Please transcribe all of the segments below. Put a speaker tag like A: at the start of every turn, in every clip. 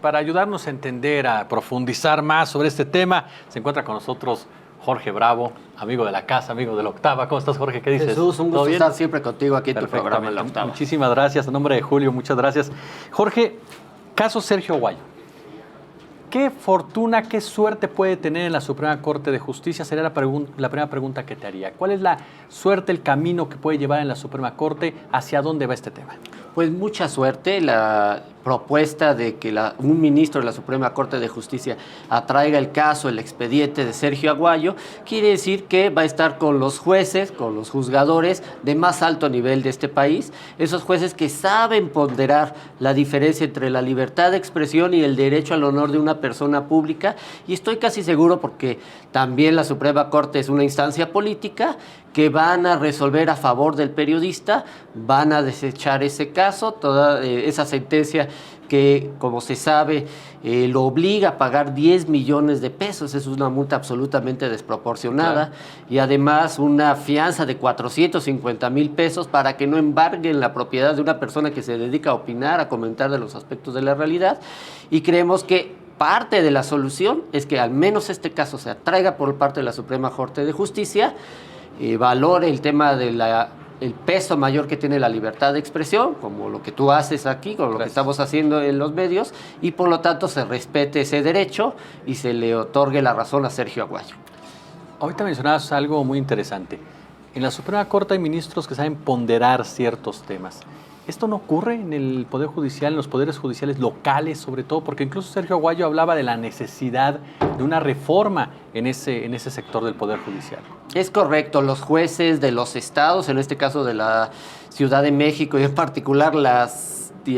A: Para ayudarnos a entender, a profundizar más sobre este tema, se encuentra con nosotros Jorge Bravo, amigo de la casa, amigo de la Octava. ¿Cómo estás, Jorge? ¿Qué dices?
B: Jesús, un gusto estar siempre contigo aquí en tu programa La Octava.
A: Muchísimas gracias. En nombre de Julio, muchas gracias. Jorge, caso Sergio Aguayo. ¿Qué fortuna, qué suerte puede tener en la Suprema Corte de Justicia? Sería la primera pregunta que te haría. ¿Cuál es la suerte, el camino que puede llevar en la Suprema Corte? ¿Hacia dónde va este tema?
B: Pues mucha suerte. La propuesta de que un ministro de la Suprema Corte de Justicia atraiga el caso, el expediente de Sergio Aguayo, quiere decir que va a estar con los jueces, con los juzgadores de más alto nivel de este país, esos jueces que saben ponderar la diferencia entre la libertad de expresión y el derecho al honor de una persona pública, y estoy casi seguro, porque también la Suprema Corte es una instancia política, que van a resolver a favor del periodista, van a desechar ese caso, toda esa sentencia que, como se sabe, lo obliga a pagar 10 millones de pesos. Es una multa absolutamente desproporcionada, claro. Y además una fianza de 450,000 pesos para que no embarguen la propiedad de una persona que se dedica a opinar, a comentar de los aspectos de la realidad. Y creemos que parte de la solución es que al menos este caso se atraiga por parte de la Suprema Corte de Justicia, valore el tema de el peso mayor que tiene la libertad de expresión, como lo que tú haces aquí, como lo que estamos haciendo en los medios, y por lo tanto se respete ese derecho y se le otorgue la razón a Sergio Aguayo.
A: Ahorita mencionabas algo muy interesante. En la Suprema Corte hay ministros que saben ponderar ciertos temas. ¿Esto no ocurre en el Poder Judicial, en los poderes judiciales locales sobre todo? Porque incluso Sergio Aguayo hablaba de la necesidad de una reforma en ese sector del Poder Judicial.
B: Es correcto, los jueces de los estados, en este caso de la Ciudad de México y en particular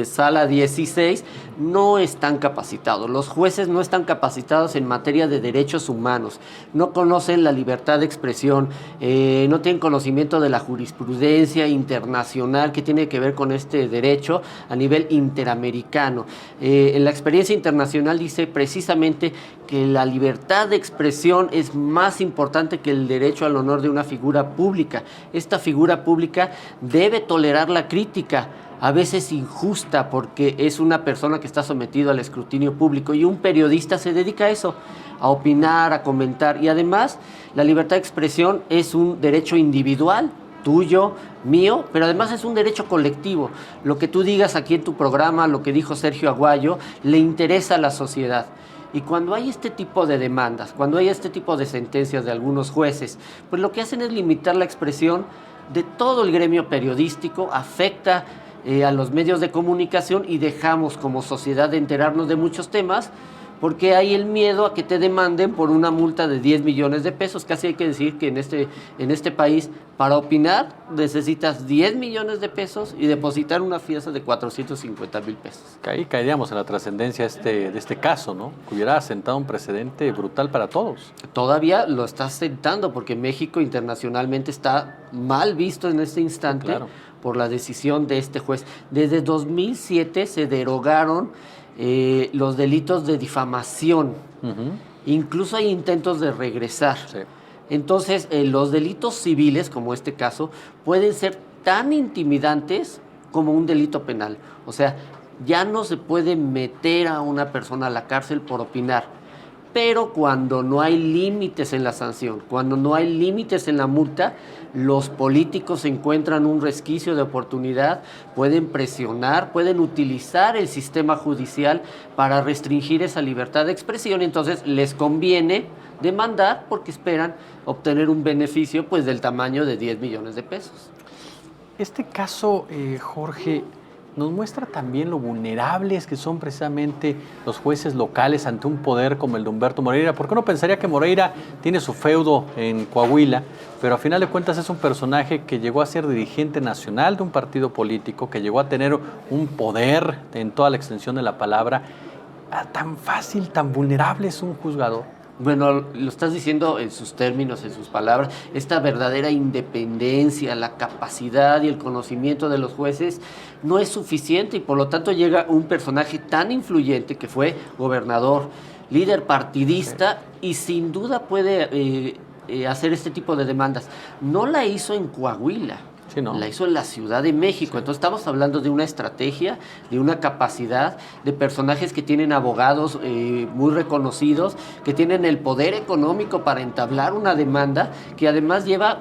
B: Sala 16, no están capacitados. Los jueces no están capacitados en materia de derechos humanos, no conocen la libertad de expresión, no tienen conocimiento de la jurisprudencia internacional que tiene que ver con este derecho a nivel interamericano. En la experiencia internacional dice precisamente que la libertad de expresión es más importante que el derecho al honor de una figura pública. Esta figura pública debe tolerar la crítica, a veces injusta, porque es una persona que está sometido al escrutinio público, y un periodista se dedica a eso, a opinar, a comentar, y además la libertad de expresión es un derecho individual, tuyo, mío, pero además es un derecho colectivo. Lo que tú digas aquí en tu programa, lo que dijo Sergio Aguayo, le interesa a la sociedad. Y cuando hay este tipo de demandas, cuando hay este tipo de sentencias de algunos jueces, pues lo que hacen es limitar la expresión de todo el gremio periodístico, afecta a los medios de comunicación, y dejamos como sociedad de enterarnos de muchos temas porque hay el miedo a que te demanden por una multa de 10 millones de pesos. Casi hay que decir que en este país, para opinar necesitas 10 millones de pesos y depositar una fianza de 450,000 pesos.
A: Ahí caeríamos en la trascendencia de este caso, ¿no? Que hubiera sentado un precedente brutal para todos.
B: Todavía lo está sentando, porque México internacionalmente está mal visto en este instante, claro, por la decisión de este juez. Desde 2007 se derogaron los delitos de difamación. Incluso hay intentos de regresar. Sí. Entonces, los delitos civiles, como este caso, pueden ser tan intimidantes como un delito penal. O sea, ya no se puede meter a una persona a la cárcel por opinar. Pero cuando no hay límites en la sanción, cuando no hay límites en la multa, los políticos encuentran un resquicio de oportunidad, pueden presionar, pueden utilizar el sistema judicial para restringir esa libertad de expresión. Entonces les conviene demandar porque esperan obtener un beneficio, pues, del tamaño de 10 millones de pesos.
A: Este caso, Jorge, nos muestra también lo vulnerables que son precisamente los jueces locales ante un poder como el de Humberto Moreira, porque uno pensaría que Moreira tiene su feudo en Coahuila, pero a final de cuentas es un personaje que llegó a ser dirigente nacional de un partido político, que llegó a tener un poder en toda la extensión de la palabra. Tan fácil, tan vulnerable es un juzgador.
B: Bueno, lo estás diciendo en sus términos, en sus palabras. Esta verdadera independencia, la capacidad y el conocimiento de los jueces no es suficiente, y por lo tanto llega un personaje tan influyente que fue gobernador, líder partidista, y sin duda puede hacer este tipo de demandas. No la hizo en Coahuila.
A: Sí, ¿no?
B: La hizo en la Ciudad de México. Entonces estamos hablando de una estrategia, de una capacidad, de personajes que tienen abogados muy reconocidos, que tienen el poder económico para entablar una demanda, que además lleva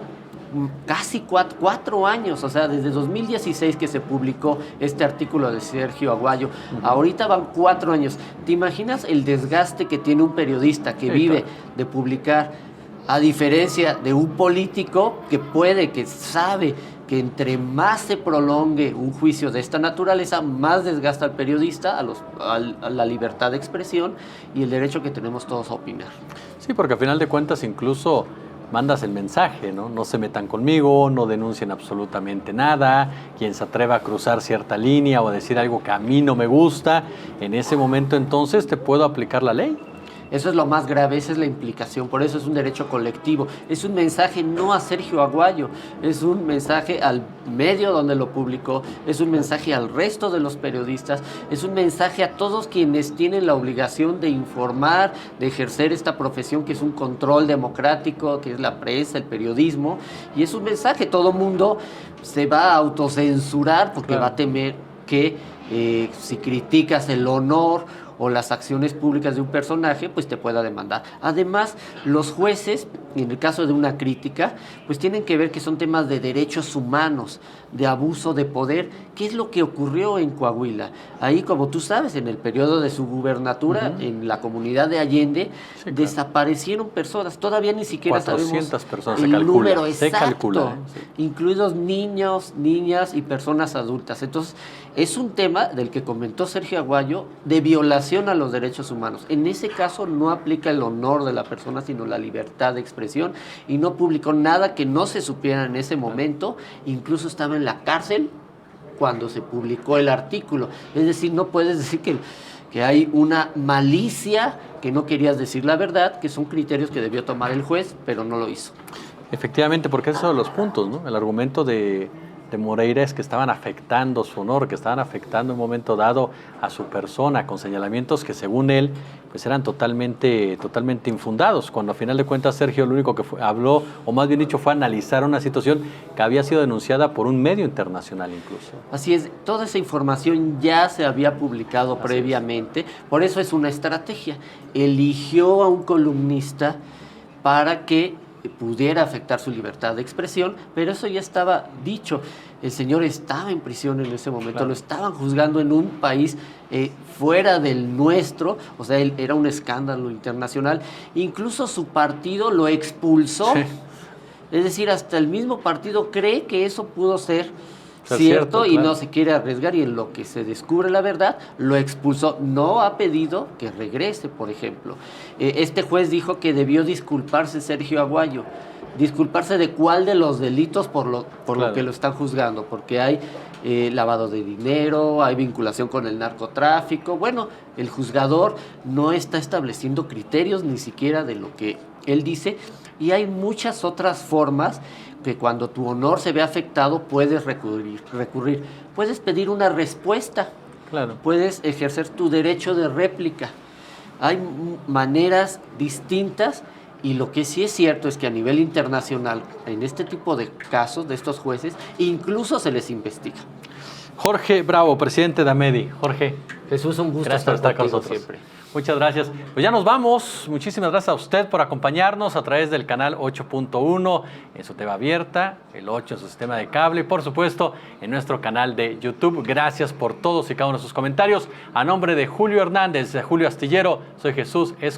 B: casi 4 años, o sea, desde 2016 que se publicó este artículo de Sergio Aguayo, ahorita van 4 años. ¿Te imaginas el desgaste que tiene un periodista que vive de publicar, a diferencia de un político que sabe que entre más se prolongue un juicio de esta naturaleza, más desgasta al periodista, a la libertad de expresión y el derecho que tenemos todos a opinar?
A: Sí, porque al final de cuentas incluso mandas el mensaje, ¿no? No se metan conmigo, no denuncien absolutamente nada, quien se atreva a cruzar cierta línea o a decir algo que a mí no me gusta, en ese momento entonces te puedo aplicar la ley.
B: Eso es lo más grave, esa es la implicación, por eso es un derecho colectivo. Es un mensaje no a Sergio Aguayo, es un mensaje al medio donde lo publicó, es un mensaje al resto de los periodistas, es un mensaje a todos quienes tienen la obligación de informar, de ejercer esta profesión que es un control democrático, que es la prensa, el periodismo, y es un mensaje, todo mundo se va a autocensurar porque va a temer que si criticas el honor o las acciones públicas de un personaje, pues te pueda demandar. Además, los jueces, en el caso de una crítica, pues tienen que ver que son temas de derechos humanos, de abuso de poder. ¿Qué es lo que ocurrió en Coahuila? Ahí, como tú sabes, en el periodo de su gubernatura, en la comunidad de Allende, desaparecieron personas. Todavía ni siquiera
A: 400
B: sabemos
A: personas
B: el número exacto,
A: se calcula,
B: incluidos niños, niñas y personas adultas. Entonces, es un tema del que comentó Sergio Aguayo de violación a los derechos humanos. En ese caso no aplica el honor de la persona, sino la libertad de expresión, y no publicó nada que no se supiera en ese momento. Incluso estaba en la cárcel cuando se publicó el artículo. Es decir, no puedes decir que hay una malicia, que no querías decir la verdad, que son criterios que debió tomar el juez, pero no lo hizo.
A: Efectivamente, porque esos son los puntos, ¿no? El argumento de Moreira es que estaban afectando su honor, que estaban afectando en un momento dado a su persona, con señalamientos que según él pues eran totalmente infundados, cuando a final de cuentas Sergio lo único que habló, o más bien dicho, fue analizar una situación que había sido denunciada por un medio internacional incluso.
B: Así es, toda esa información ya se había publicado previamente, por eso es una estrategia. Eligió a un columnista para que pudiera afectar su libertad de expresión, pero eso ya estaba dicho. El señor estaba en prisión en ese momento, lo estaban juzgando en un país fuera del nuestro, o sea, él era un escándalo internacional. Incluso su partido lo expulsó. Sí. Es decir, hasta el mismo partido cree que eso pudo ser cierto y no se quiere arriesgar, y en lo que se descubre la verdad, lo expulsó. No ha pedido que regrese, por ejemplo. Este juez dijo que debió disculparse Sergio Aguayo. ¿Disculparse de cuál de los delitos por lo que lo están juzgando? Porque hay lavado de dinero, hay vinculación con el narcotráfico. Bueno, el juzgador no está estableciendo criterios ni siquiera de lo que él dice, y hay muchas otras formas que cuando tu honor se ve afectado puedes recurrir. Puedes pedir una respuesta, puedes ejercer tu derecho de réplica. Hay maneras distintas, y lo que sí es cierto es que a nivel internacional, en este tipo de casos de estos jueces, incluso se les investiga.
A: Jorge Bravo, presidente de AMEDI. Jorge,
B: Jesús, un gusto
A: estar con nosotros siempre. Muchas gracias. Pues ya nos vamos. Muchísimas gracias a usted por acompañarnos a través del canal 8.1 en su TV abierta, el 8 en su sistema de cable y por supuesto en nuestro canal de YouTube. Gracias por todos y cada uno de sus comentarios. A nombre de Julio Hernández, de Julio Astillero, soy Jesús Escobar.